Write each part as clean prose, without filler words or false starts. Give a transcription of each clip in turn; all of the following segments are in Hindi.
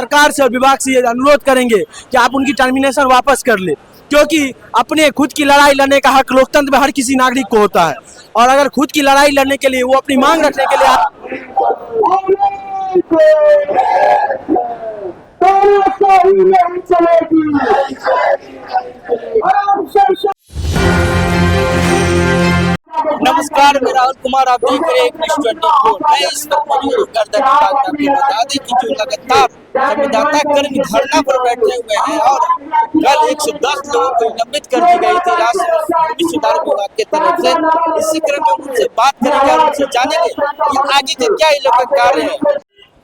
सरकार से और विभाग से ये अनुरोध करेंगे कि आप उनकी टर्मिनेशन वापस कर ले, क्योंकि अपने खुद की लड़ाई लड़ने का हक लोकतंत्र में हर किसी नागरिक को होता है। और अगर खुद की लड़ाई लड़ने के लिए वो अपनी मांग रखने के लिए नमस्कार, मैं राहुल कुमार, आप देख रहे हैं न्यूज़ 24। मैं इस वक्त मौजूद हूं गर्दन विभाग में। आपको बता दें कि जो लगातार संविदाता कर्मी धरना पर बैठे हुए हैं और कल 110 लोगों को निलंबित कर दी गई थी राष्ट्रीय सुधार विभाग की तरफ से। इसी क्रम में उनसे बात करेंगे और उनसे जानेंगे कि आगे के क्या इन लोगों का कार्य है।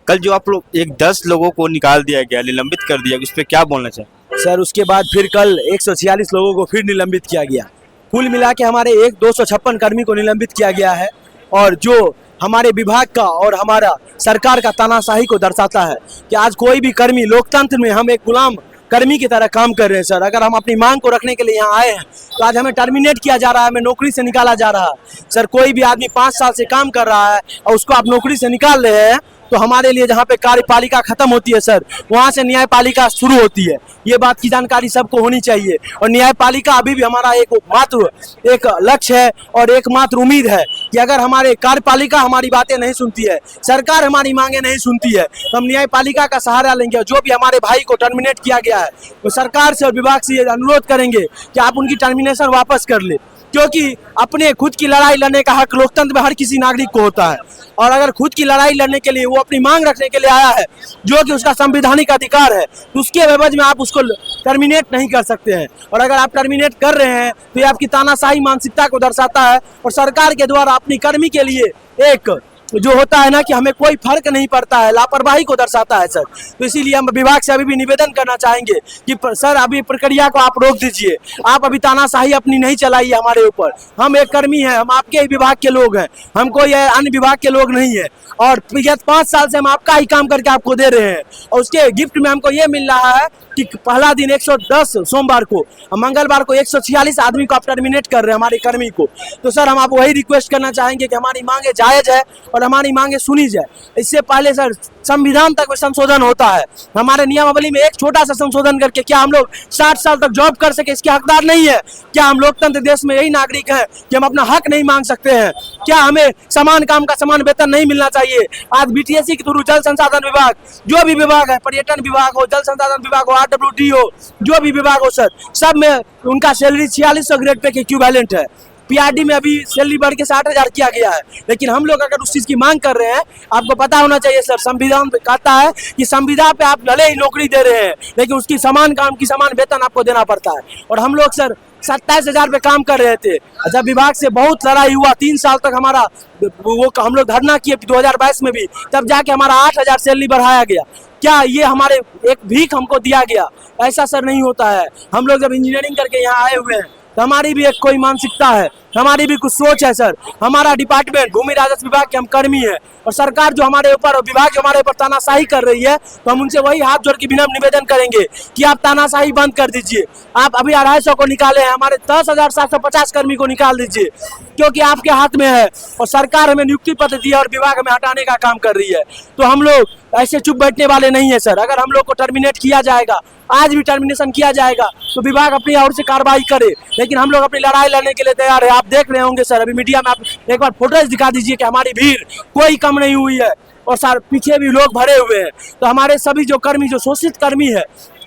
कल जो आप लोग 10 लोगों को निकाल दिया गया, निलंबित कर दिया, उस पर क्या बोलना चाहिए सर? उसके बाद फिर कल 146 लोगों को फिर निलंबित किया गया। कुल मिला के हमारे 256 कर्मी को निलंबित किया गया है। और जो हमारे विभाग का और हमारा सरकार का तानाशाही को दर्शाता है कि आज कोई भी कर्मी लोकतंत्र में हम एक गुलाम कर्मी की तरह काम कर रहे हैं। सर, अगर हम अपनी मांग को रखने के लिए यहाँ आए हैं तो आज हमें टर्मिनेट किया जा रहा है, हमें नौकरी से निकाला जा रहा है। सर, कोई भी आदमी 5 साल से काम कर रहा है और उसको आप नौकरी से निकाल रहे हैं तो हमारे लिए जहाँ पे कार्यपालिका खत्म होती है सर, वहाँ से न्यायपालिका शुरू होती है। ये बात की जानकारी सबको होनी चाहिए। और न्यायपालिका अभी भी हमारा एक लक्ष्य है और एकमात्र उम्मीद है कि अगर हमारे कार्यपालिका हमारी बातें नहीं सुनती है, सरकार हमारी मांगे नहीं सुनती है, तो हम न्यायपालिका का सहारा लेंगे। और जो भी हमारे भाई को टर्मिनेट किया गया है तो सरकार से और विभाग से ये अनुरोध करेंगे कि आप उनकी टर्मिनेशन वापस कर ले, क्योंकि अपने खुद की लड़ाई लड़ने का हक लोकतंत्र में हर किसी नागरिक को होता है। और अगर खुद की लड़ाई लड़ने के लिए वो अपनी मांग रखने के लिए आया है, जो कि उसका संवैधानिक अधिकार है, तो उसके एवज में आप उसको टर्मिनेट नहीं कर सकते हैं। और अगर आप टर्मिनेट कर रहे हैं तो ये आपकी तानाशाही मानसिकता को दर्शाता है। और सरकार के द्वारा अपनी कर्मी के लिए एक जो होता है ना कि हमें कोई फर्क नहीं पड़ता है, लापरवाही को दर्शाता है सर। तो इसीलिए हम विभाग से अभी भी निवेदन करना चाहेंगे कि सर अभी प्रक्रिया को आप रोक दीजिए, आप अभी तानाशाही अपनी नहीं चलाइए हमारे ऊपर। हम एक कर्मी हैं, हम आपके ही विभाग के लोग हैं, हम कोई अन्य विभाग के लोग नहीं है। और पिछले 5 साल से हम आपका ही काम करके आपको दे रहे हैं और उसके गिफ्ट में हमको ये मिल रहा है कि पहला दिन 110 सोमवार को, मंगलवार को 146 आदमी को आप टर्मिनेट कर रहे हैं, हमारे कर्मी को। तो सर हम आप वही रिक्वेस्ट करना चाहेंगे कि हमारी मांगे जायज़ है और हमारी मांगे सुनी जाए। इससे पहले सर संविधान तक में संशोधन होता है, हमारे नियमावली में एक छोटा सा संशोधन करके क्या हम लोग 60 साल तक जॉब कर सके, इसके हकदार नहीं है? क्या हम लोकतंत्र देश में यही नागरिक हैं कि हम अपना हक नहीं मांग सकते हैं? क्या हमें समान काम का समान वेतन नहीं मिलना चाहिए? आज बीटीएससी के थ्रू जल संसाधन विभाग, जो भी विभाग है, पर्यटन विभाग हो, जल संसाधन विभाग हो, आरडब्ल्यूडी हो, जो भी विभाग हो सर, सब में उनका सैलरी 4600 ग्रेड पे के इक्विवेलेंट है। पीआरडी में अभी सैलरी बढ़ के 60,000 किया गया है। लेकिन हम लोग अगर उस चीज़ की मांग कर रहे हैं, आपको पता होना चाहिए सर, संविधान कहता है कि संविदा पे आप भले ही नौकरी दे रहे हैं लेकिन उसकी समान काम की समान वेतन आपको देना पड़ता है। और हम लोग सर 27,000 पे काम कर रहे थे। जब विभाग से बहुत लड़ाई हुआ, 3 साल तक हमारा वो हम लोग धरना किए 2022 में भी, तब जाके हमारा 8,000 सैलरी बढ़ाया गया। क्या ये हमारे एक भीख हमको दिया गया? ऐसा सर नहीं होता है। हम लोग जब इंजीनियरिंग करके यहाँ आए हुए हैं तो हमारी भी एक कोई मानसिकता है, हमारी भी कुछ सोच है सर। हमारा डिपार्टमेंट भूमि राजस्व विभाग के हम कर्मी हैं और सरकार जो हमारे ऊपर और विभाग जो हमारे ऊपर तानाशाही कर रही है, तो हम उनसे वही हाथ जोड़ के विनम्र निवेदन करेंगे कि आप तानाशाही बंद कर दीजिए। आप अभी 250 को निकाले हैं, हमारे 10,750 कर्मी को निकाल दीजिए, क्योंकि आपके हाथ में है और सरकार हमें नियुक्ति पत्र दी है और विभाग हमें हटाने का काम कर रही है। तो हम लोग ऐसे चुप बैठने वाले नहीं है सर। अगर हम लोग को टर्मिनेट किया जाएगा, आज भी टर्मिनेशन किया जाएगा, तो विभाग अपनी ओर से कार्रवाई करे, लेकिन हम लोग अपनी लड़ाई लड़ने के लिए तैयार है। आप देख रहे होंगे सर, अभी मीडिया में आप एक बार फोटोज दिखा दीजिए कि हमारी भीड़ कोई कम नहीं हुई है और सर पीछे भी लोग भरे हुए हैं। तो हमारे सभी जो कर्मी, जो शोषित कर्मी है,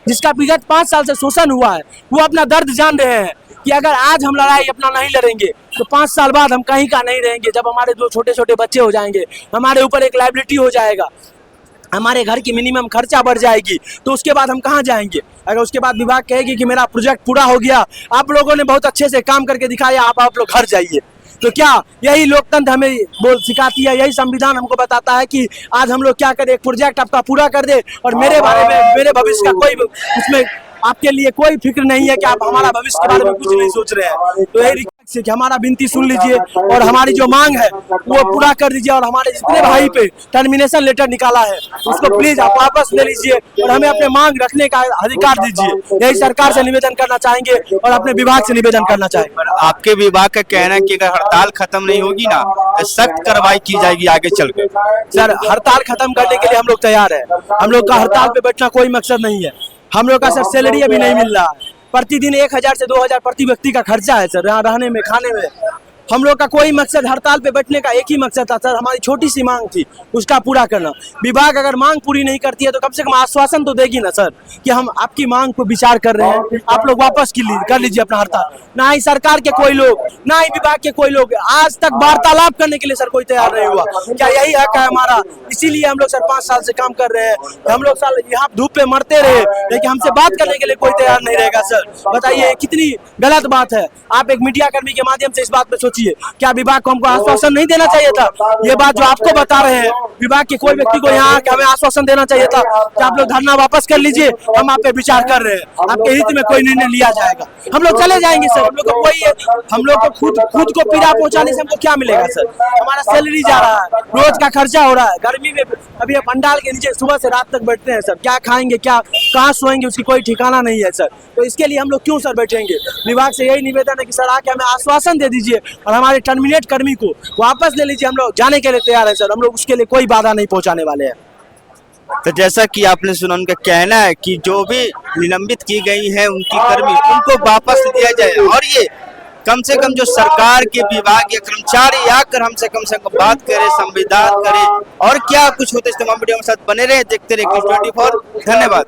जिसका विगत 5 साल से शोषण हुआ है, वो अपना दर्द जान रहे हैं कि अगर आज हम लड़ाई अपना नहीं लड़ेंगे तो 5 साल बाद हम कहीं का नहीं रहेंगे। जब हमारे 2 छोटे छोटे बच्चे हो जाएंगे, हमारे ऊपर एक लायबिलिटी हो जाएगा, हमारे घर की मिनिमम खर्चा बढ़ जाएगी, तो उसके बाद हम कहाँ जाएंगे? अगर उसके बाद विभाग कहेगी कि मेरा प्रोजेक्ट पूरा हो गया, आप लोगों ने बहुत अच्छे से काम करके दिखाया, आप लोग घर जाइए, तो क्या यही लोकतंत्र हमें सिखाती है? यही संविधान हमको बताता है कि आज हम लोग क्या करें, एक प्रोजेक्ट आपका पूरा कर दे और मेरे बारे में, मेरे भविष्य का कोई उसमें आपके लिए कोई फिक्र नहीं है कि आप हमारा भविष्य के बारे में कुछ नहीं सोच रहे हैं। तो यही से कि हमारा विनती सुन लीजिए और हमारी जो मांग है वो पूरा कर दीजिए, और हमारे जितने भाई पे टर्मिनेशन लेटर निकाला है उसको प्लीज आप वापस ले लीजिए और हमें अपने मांग रखने का अधिकार दीजिए। यही सरकार से निवेदन करना चाहेंगे और अपने विभाग से निवेदन करना चाहेंगे। आपके विभाग का कहना है कि अगर हड़ताल खत्म नहीं होगी ना तो सख्त कार्रवाई की जाएगी आगे चलकर। सर, हड़ताल खत्म करने के लिए हम लोग तैयार है। हम लोग का हड़ताल पे बैठना कोई मकसद नहीं है। हम लोग का सर सैलरी अभी नहीं मिल रहा है। प्रतिदिन 1000 से 2000 प्रति व्यक्ति का खर्चा है सर, यहाँ रहने में, खाने में। हम लोग का कोई मकसद, हड़ताल पे बैठने का एक ही मकसद था सर, हमारी छोटी सी मांग थी उसका पूरा करना। विभाग अगर मांग पूरी नहीं करती है तो कम से कम आश्वासन तो देगी ना सर कि हम आपकी मांग को विचार कर रहे हैं, आप लोग वापस कर लीजिए अपना हड़ताल। ना ही सरकार के कोई लोग, ना ही विभाग के कोई लोग आज तक वार्तालाप करने के लिए सर कोई तैयार नहीं हुआ। क्या यही हक है हमारा? इसीलिए हम लोग सर 5 साल से काम कर रहे हैं। हम लोग साल यहाँ धूप पे मरते रहे लेकिन हमसे बात करने के लिए कोई तैयार नहीं रहेगा सर। बताइए कितनी गलत बात है। आप एक मीडिया कर्मी के माध्यम से इस बात पे सोचिए, क्या विभाग को हमको आश्वासन नहीं देना चाहिए था? ये बात जो आपको बता रहे हैं, विभाग के कोई व्यक्ति को यहाँ हमें आश्वासन देना चाहिए था कि आप लोग धरना वापस कर लीजिए, हम आप पे विचार कर रहे हैं, आपके हित में कोई निर्णय लिया जाएगा। हम लोग चले जाएंगे सर। हम लोग को खुद को पीड़ा पहुंचाने से हमको क्या मिलेगा सर? हमारा सैलरी जा रहा है, रोज का खर्चा हो रहा है। गर्मी में अभी पंडाल के नीचे सुबह से रात तक बैठते हैं सर, क्या खाएंगे, क्या कहाँ सोएंगे, उसकी कोई ठिकाना नहीं है सर। तो इसके लिए हम लोग क्यों सर बैठेंगे? विभाग से यही निवेदन है कि सर आके हमें आश्वासन दे दीजिए और हमारे टर्मिनेट कर्मी को वापस ले लीजिए। हम लोग जाने के लिए तैयार है सर। हम लोग उसके लिए कोई बाधा नहीं पहुंचाने वाले हैं। तो जैसा कि आपने सुना, उनका कहना है कि जो भी निलंबित की गई है उनकी कर्मी, उनको वापस लिया जाए और ये कम से कम जो सरकार के विभाग या कर्मचारी आकर हमसे कम से कम बात करे, संविधान करे और क्या कुछ होते इस तमाम वीडियो के साथ बने रहे, देखते रहे News 24। धन्यवाद।